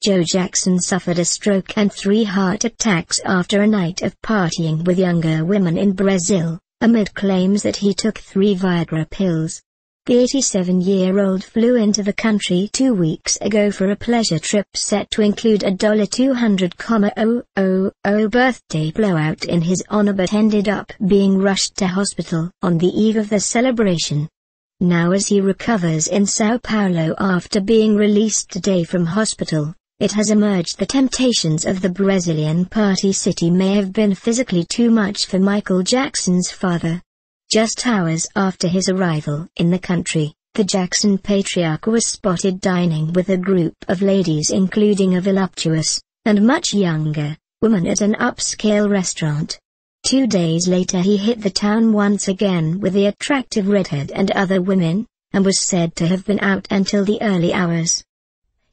Joe Jackson suffered a stroke and 3 heart attacks after a night of partying with younger women in Brazil, amid claims that he took 3 Viagra pills. The 87-year-old flew into the country 2 weeks ago for a pleasure trip set to include a $200,000 birthday blowout in his honor, but ended up being rushed to hospital on the eve of the celebration. Now, as he recovers in Sao Paulo after being released today from hospital, it has emerged the temptations of the Brazilian party city may have been physically too much for Michael Jackson's father. Just hours after his arrival in the country, the Jackson patriarch was spotted dining with a group of ladies, including a voluptuous, and much younger, woman at an upscale restaurant. 2 days later he hit the town once again with the attractive redhead and other women, and was said to have been out until the early hours.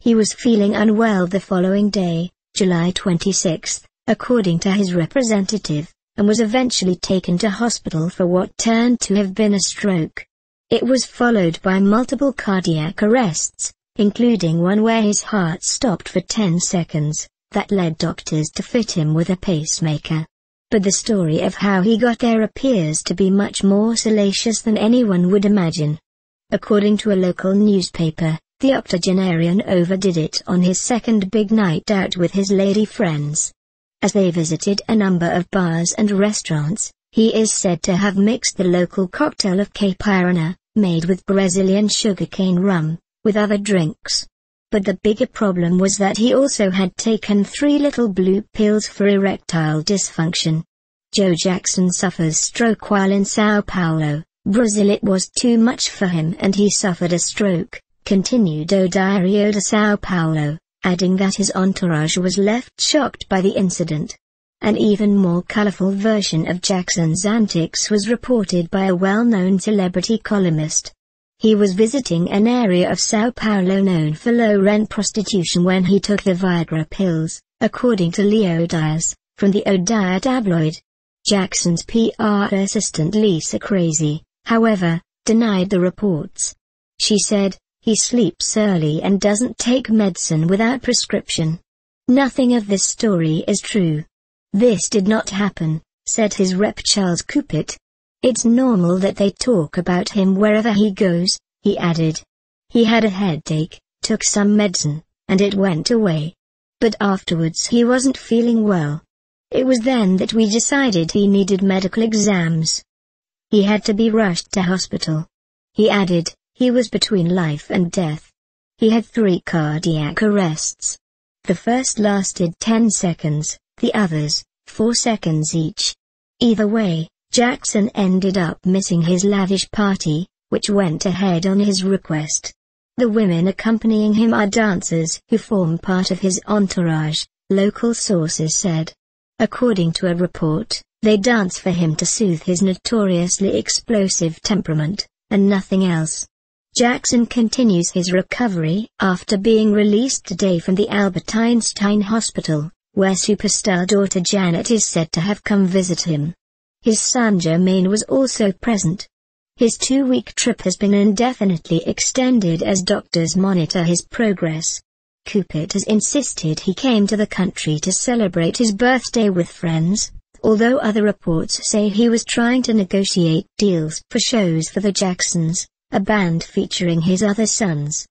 He was feeling unwell the following day, July 26, according to his representative, and was eventually taken to hospital for what turned to have been a stroke. It was followed by multiple cardiac arrests, including one where his heart stopped for 10 seconds, that led doctors to fit him with a pacemaker. But the story of how he got there appears to be much more salacious than anyone would imagine. According to a local newspaper, the octogenarian overdid it on his second big night out with his lady friends. As they visited a number of bars and restaurants, he is said to have mixed the local cocktail of caipirinha, made with Brazilian sugarcane rum, with other drinks. But the bigger problem was that he also had taken 3 little blue pills for erectile dysfunction. Joe Jackson suffers stroke while in Sao Paulo, Brazil. It was too much for him and he suffered a stroke, continued O Diario de Sao Paulo, adding that his entourage was left shocked by the incident. An even more colorful version of Jackson's antics was reported by a well-known celebrity columnist. He was visiting an area of Sao Paulo known for low-rent prostitution when he took the Viagra pills, according to Leo Dias, from the O Dia tabloid. Jackson's PR assistant Lisa Crazy, however, denied the reports. She said, "He sleeps early and doesn't take medicine without prescription. Nothing of this story is true. This did not happen," said his rep Charles Coupet. "It's normal that they talk about him wherever he goes," he added. "He had a headache, took some medicine, and it went away. But afterwards he wasn't feeling well. It was then that we decided he needed medical exams. He had to be rushed to hospital." He added, he was between life and death. He had 3 cardiac arrests. The first lasted 10 seconds, the others, 4 seconds each. Either way, Jackson ended up missing his lavish party, which went ahead on his request. The women accompanying him are dancers who form part of his entourage, local sources said. According to a report, they dance for him to soothe his notoriously explosive temperament, and nothing else. Jackson continues his recovery after being released today from the Albert Einstein Hospital, where superstar daughter Janet is said to have come visit him. His son Jermaine was also present. His 2-week trip has been indefinitely extended as doctors monitor his progress. Coupet has insisted he came to the country to celebrate his birthday with friends, although other reports say he was trying to negotiate deals for shows for the Jacksons, a band featuring his other sons.